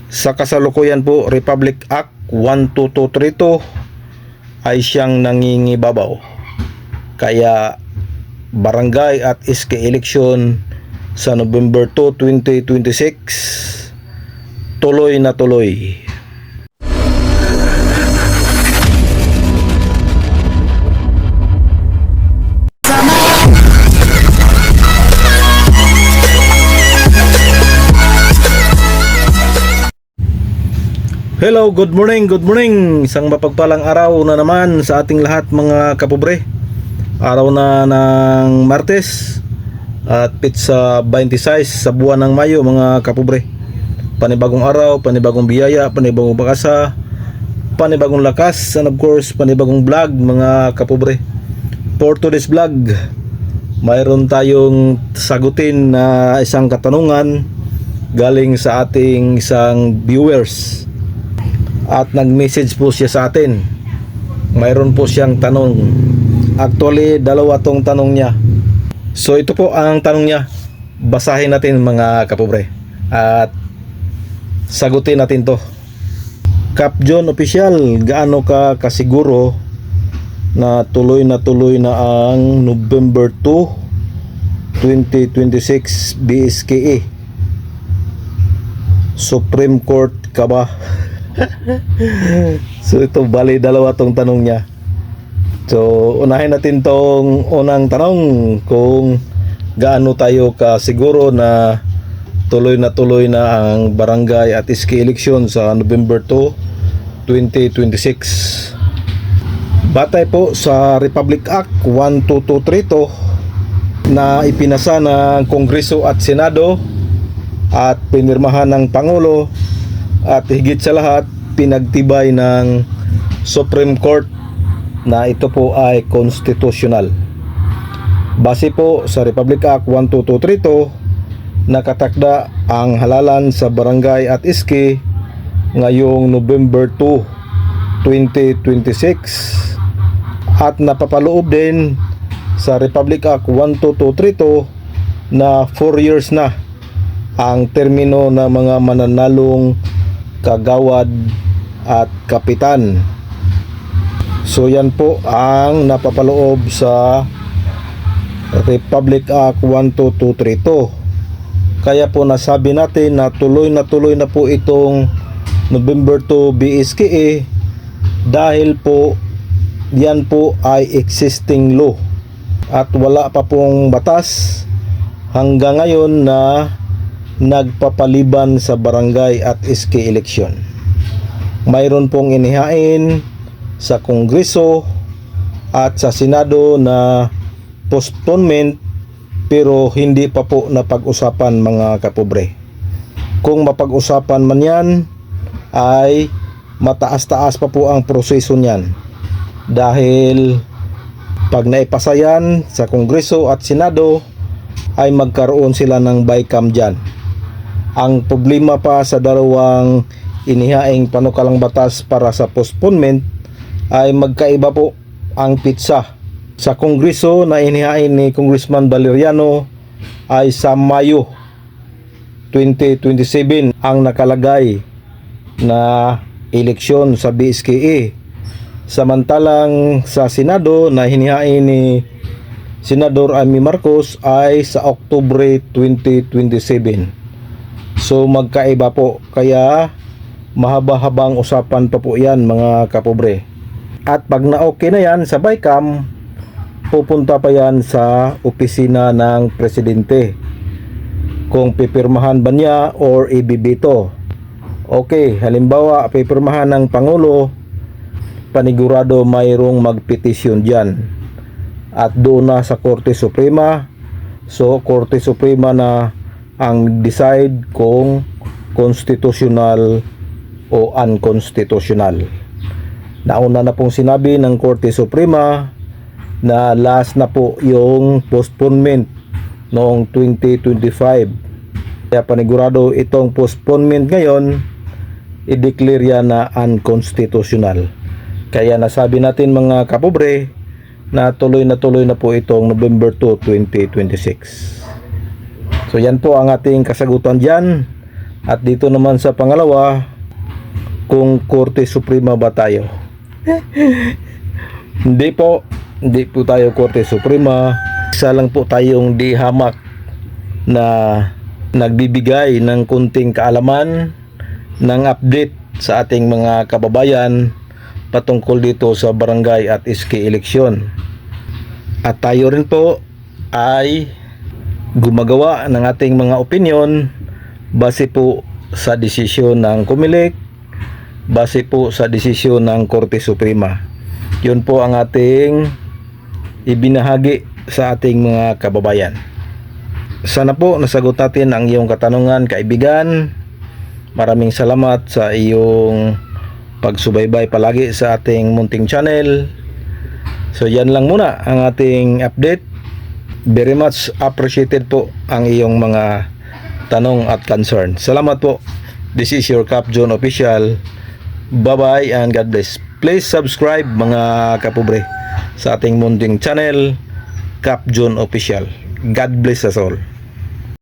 Sa kasalukuyan po, Republic Act 12232 ay siyang nangingibabaw. Kaya barangay at SK election sa November 2, 2026 tuloy na tuloy. Hello, good morning, good morning. Isang mapagpalang araw na naman sa ating lahat mga kapobre. Araw na ng Martes at pizza 26 sa buwan ng Mayo mga kapobre. Panibagong araw, panibagong biyaya, panibagong bakasa, panibagong lakas, and of course panibagong vlog mga kapobre. For today's vlog, mayroon tayong sagutin na isang katanungan galing sa ating isang viewers. At nag-message po siya sa atin. Mayroon po siyang tanong. Actually, dalawa tong tanong niya. So ito po ang tanong niya. Basahin natin mga kapobre. At sagutin natin to. Cap John Official, gaano ka kasiguro na tuloy na ang November 2, 2026 BSKE? Supreme Court ka ba? So ito bali dalawa tong tanong niya. So unahin natin tong unang tanong, kung gaano tayo kasiguro na tuloy na ang barangay at SK election sa November 2, 2026. Batay po sa Republic Act 12232 na ipinasa ng Kongreso at Senado at pinirmahan ng Pangulo, at higit sa lahat pinagtibay ng Supreme Court na ito po ay constitutional. Base po sa Republic Act 12232, nakatakda ang halalan sa barangay at SK ngayong November 2, 2026, at napapaloob din sa Republic Act 12232 na 4 years na ang termino ng mga mananalong kagawad at kapitan. So yan po ang napapaloob sa Republic Act 12232. Kaya po nasabi natin na tuloy na po itong November 2 BSKE dahil po yan po ay existing law at wala pa pong batas hanggang ngayon na nagpapaliban sa barangay at SK election. Mayroon pong inihain sa Kongreso at sa Senado na postponement, pero hindi pa po napag-usapan mga kapobre. Kung mapag-usapan man yan, ay mataas-taas pa po ang proseso niyan, dahil pag naipasa yan sa Kongreso at Senado ay magkaroon sila ng bycam dyan. Ang problema pa sa dalawang inihaing panukalang batas para sa postponement ay magkaiba po ang pitsa. Sa Kongreso na inihain ni Congressman Valeriano ay sa Mayo 2027 ang nakalagay na eleksyon sa BSKE. Samantalang sa Senado na hinihain ni Senador Amy Marcos ay sa Oktubre 2027. So magkaiba po, kaya mahaba-habang usapan pa po yan mga kapobre. At pag na-okay na yan sa BICAM, pupunta pa yan sa opisina ng Presidente kung pipirmahan ba niya or ibibito. Okay, halimbawa pipirmahan ng Pangulo, panigurado mayroong magpetisyon dyan at doon na sa Korte Suprema. So Korte Suprema na ang decide kung constitutional o unconstitutional. Nauna na pong sinabi ng Korte Suprema na last na po yung postponement noong 2025. Kaya panigurado itong postponement ngayon, i-declare yan na unconstitutional. Kaya nasabi natin mga kapobre na tuloy na po itong November 2, 2026. So yan po ang ating kasagutan dyan. At dito naman sa pangalawa, kung Korte Suprema ba tayo? Hindi po tayo Korte Suprema. Isa lang po tayong di hamak na nagbibigay ng kunting kaalaman, ng update sa ating mga kababayan patungkol dito sa barangay at SK eleksyon. At tayo rin po ay gumagawa ng ating mga opinion base po sa desisyon ng COMELEC, base po sa desisyon ng Korte Suprema. Yun po ang ating ibinahagi sa ating mga kababayan. Sana po nasagot natin ang iyong katanungan, kaibigan. Maraming salamat sa iyong pagsubaybay palagi sa ating munting channel. So yan lang muna ang ating update. Very much appreciated po ang iyong mga tanong at concern. Salamat po. This is your Cap John Official. Bye-bye and God bless. Please subscribe mga kapobre sa ating munting channel, Cap John Official. God bless us all.